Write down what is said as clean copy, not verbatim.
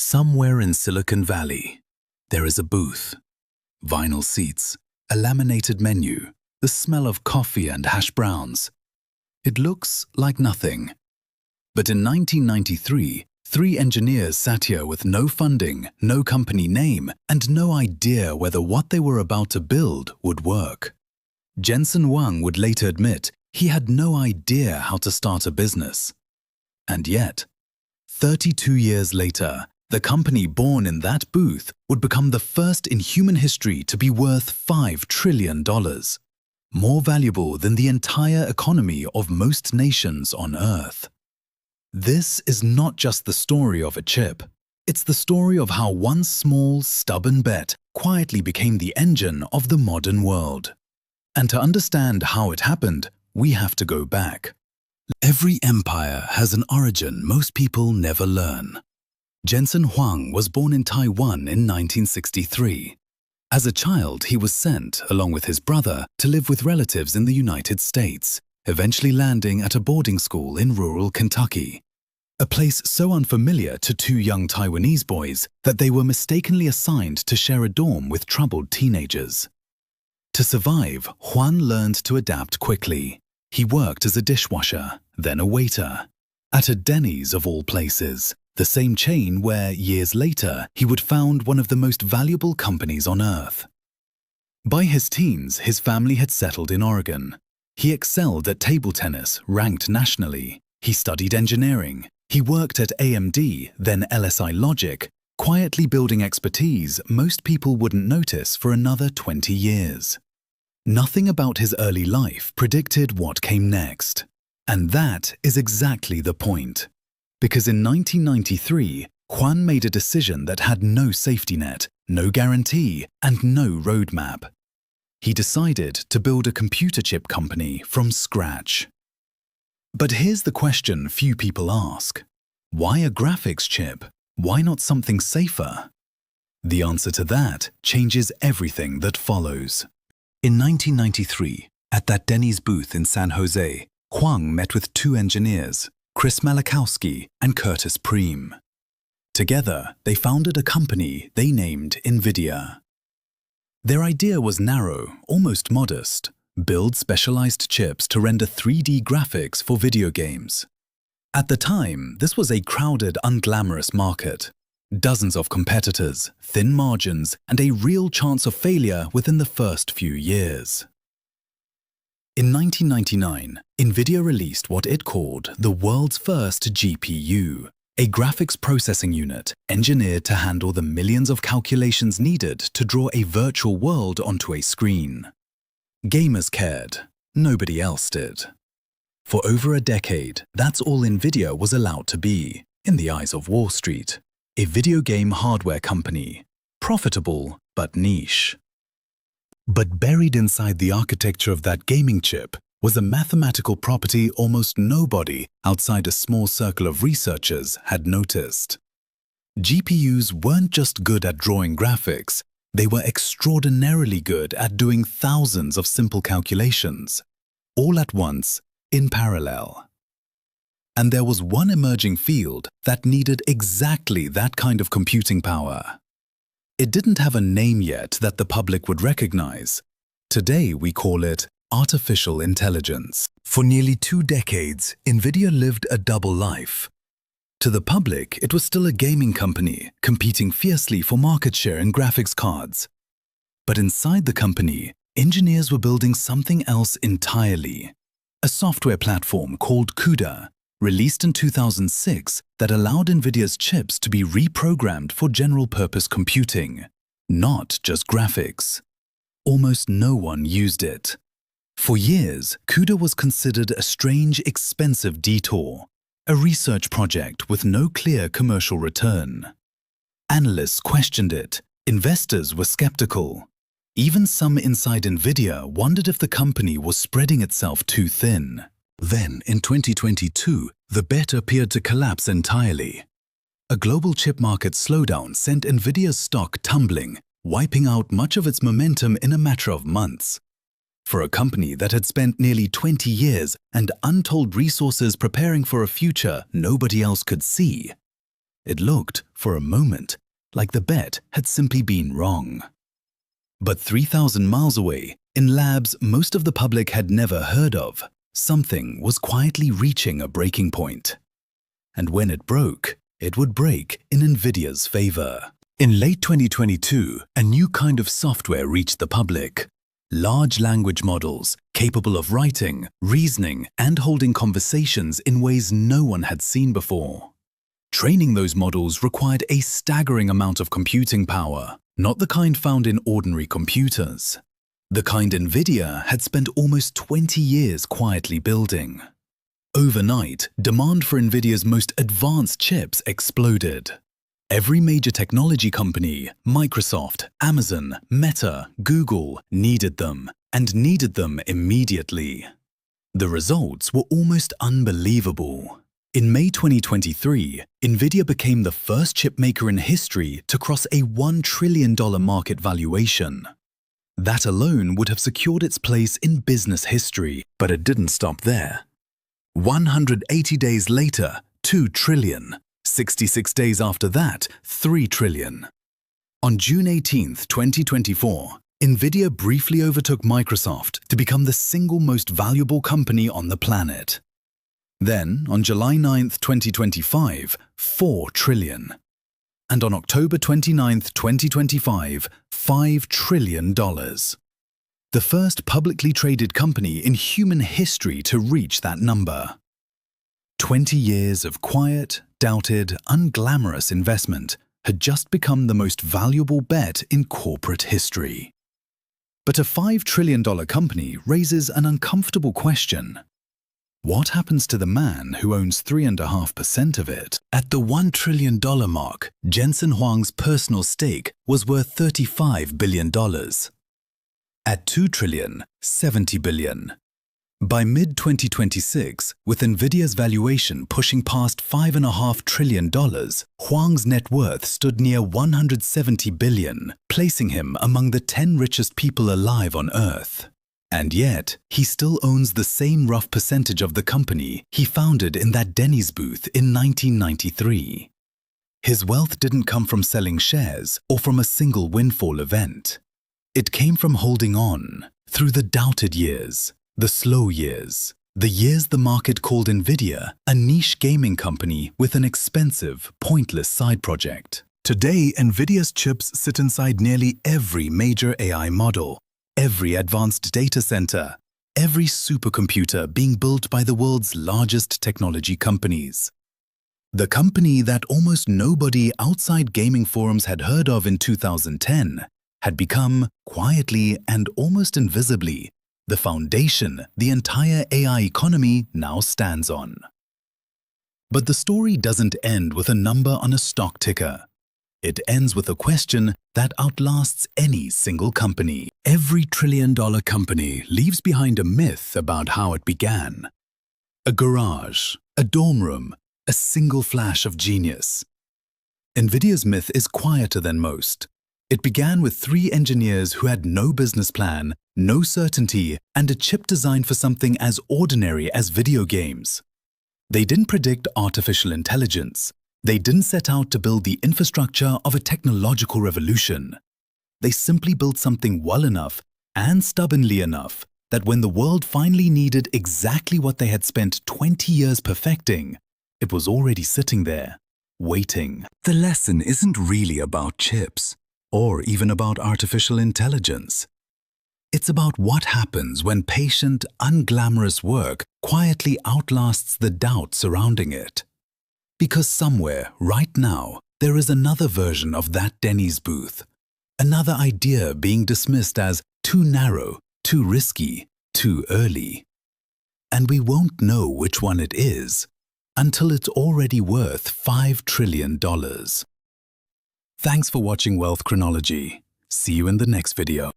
Somewhere in Silicon Valley, there is a booth, vinyl seats, a laminated menu, the smell of coffee and hash browns. It looks like nothing. But in 1993, 3 engineers sat here with no funding, no company name, and no idea whether what they were about to build would work. Jensen Huang would later admit he had no idea how to start a business. And yet, 32 years later, the company born in that booth would become the first in human history to be worth $5 trillion, more valuable than the entire economy of most nations on Earth. This is not just the story of a chip. It's the story of how one small, stubborn bet quietly became the engine of the modern world. And to understand how it happened, we have to go back. Every empire has an origin most people never learn. Jensen Huang was born in Taiwan in 1963. As a child, he was sent, along with his brother, to live with relatives in the United States, eventually landing at a boarding school in rural Kentucky. A place so unfamiliar to 2 young Taiwanese boys that they were mistakenly assigned to share a dorm with troubled teenagers. To survive, Huan learned to adapt quickly. He worked as a dishwasher, then a waiter, at a Denny's of all places, the same chain where, years later, he would found one of the most valuable companies on Earth. By his teens, his family had settled in Oregon. He excelled at table tennis, ranked nationally. He studied engineering. He worked at AMD, then LSI Logic, quietly building expertise most people wouldn't notice for another 20 years. Nothing about his early life predicted what came next. And that is exactly the point. Because in 1993, Huan made a decision that had no safety net, no guarantee, and no roadmap. He decided to build a computer chip company from scratch. But here's the question few people ask. Why a graphics chip? Why not something safer? The answer to that changes everything that follows. In 1993, at that Denny's booth in San Jose, Huang met with 2 engineers, Chris Malachowski and Curtis Preem. Together, they founded a company they named Nvidia. Their idea was narrow, almost modest: build specialized chips to render 3D graphics for video games. At the time, this was a crowded, unglamorous market. Dozens of competitors, thin margins, and a real chance of failure within the first few years. In 1999, Nvidia released what it called the world's first GPU, a graphics processing unit engineered to handle the millions of calculations needed to draw a virtual world onto a screen. Gamers cared. Nobody else did. For over a decade, that's all Nvidia was allowed to be, in the eyes of Wall Street, a video game hardware company, profitable but niche. But buried inside the architecture of that gaming chip was a mathematical property almost nobody outside a small circle of researchers had noticed. GPUs weren't just good at drawing graphics, they were extraordinarily good at doing thousands of simple calculations, all at once, in parallel. And there was one emerging field that needed exactly that kind of computing power. It didn't have a name yet that the public would recognize. Today we call it artificial intelligence. For nearly 2 decades, Nvidia lived a double life. To the public, it was still a gaming company, competing fiercely for market share in graphics cards. But inside the company, engineers were building something else entirely. A software platform called CUDA, released in 2006, that allowed Nvidia's chips to be reprogrammed for general-purpose computing, not just graphics. Almost no one used it. For years, CUDA was considered a strange, expensive detour, a research project with no clear commercial return. Analysts questioned it. Investors were skeptical. Even some inside Nvidia wondered if the company was spreading itself too thin. Then, in 2022, the bet appeared to collapse entirely. A global chip market slowdown sent Nvidia's stock tumbling, wiping out much of its momentum in a matter of months. For a company that had spent nearly 20 years and untold resources preparing for a future nobody else could see, It looked, for a moment, like the bet had simply been wrong. But 3,000 miles away, in labs most of the public had never heard of, something was quietly reaching a breaking point. And when it broke, it would break in Nvidia's favor. In late 2022, a new kind of software reached the public. Large language models capable of writing, reasoning, and holding conversations in ways no one had seen before. Training those models required a staggering amount of computing power, not the kind found in ordinary computers. The kind Nvidia had spent almost 20 years quietly building. Overnight, demand for Nvidia's most advanced chips exploded. Every major technology company, Microsoft, Amazon, Meta, Google, needed them, and needed them immediately. The results were almost unbelievable. In May 2023, Nvidia became the first chipmaker in history to cross a $1 trillion market valuation. That alone would have secured its place in business history, but it didn't stop there. 180 days later, 2 trillion. 66 days after that, 3 trillion. On June 18, 2024, Nvidia briefly overtook Microsoft to become the single most valuable company on the planet. Then, on July 9, 2025, 4 trillion. And on October 29, 2025, $5 trillion. The first publicly traded company in human history to reach that number. 20 years of quiet, doubted, unglamorous investment had just become the most valuable bet in corporate history. But a $5 trillion company raises an uncomfortable question. What happens to the man who owns 3.5% of it? At the $1 trillion mark, Jensen Huang's personal stake was worth $35 billion. At 2 trillion, 70 billion. By mid-2026, with Nvidia's valuation pushing past $5.5 trillion, Huang's net worth stood near 170 billion, placing him among the 10 richest people alive on Earth. And yet, he still owns the same rough percentage of the company he founded in that Denny's booth in 1993. His wealth didn't come from selling shares or from a single windfall event. It came from holding on through the doubted years, the slow years, the years the market called Nvidia a niche gaming company with an expensive, pointless side project. Today, Nvidia's chips sit inside nearly every major AI model, every advanced data center, every supercomputer being built by the world's largest technology companies. The company that almost nobody outside gaming forums had heard of in 2010 had become, quietly and almost invisibly, the foundation the entire AI economy now stands on. But the story doesn't end with a number on a stock ticker. It ends with a question that outlasts any single company. Every trillion-dollar company leaves behind a myth about how it began. A garage, a dorm room, a single flash of genius. Nvidia's myth is quieter than most. It began with 3 engineers who had no business plan, no certainty, and a chip designed for something as ordinary as video games. They didn't predict artificial intelligence. They didn't set out to build the infrastructure of a technological revolution. They simply built something well enough and stubbornly enough that when the world finally needed exactly what they had spent 20 years perfecting, it was already sitting there, waiting. The lesson isn't really about chips, or even about artificial intelligence. It's about what happens when patient, unglamorous work quietly outlasts the doubt surrounding it. Because somewhere, right now, there is another version of that Denny's booth. Another idea being dismissed as too narrow, too risky, too early. And we won't know which one it is until it's already worth $5 trillion. Thanks for watching Wealth Chronology. See you in the next video.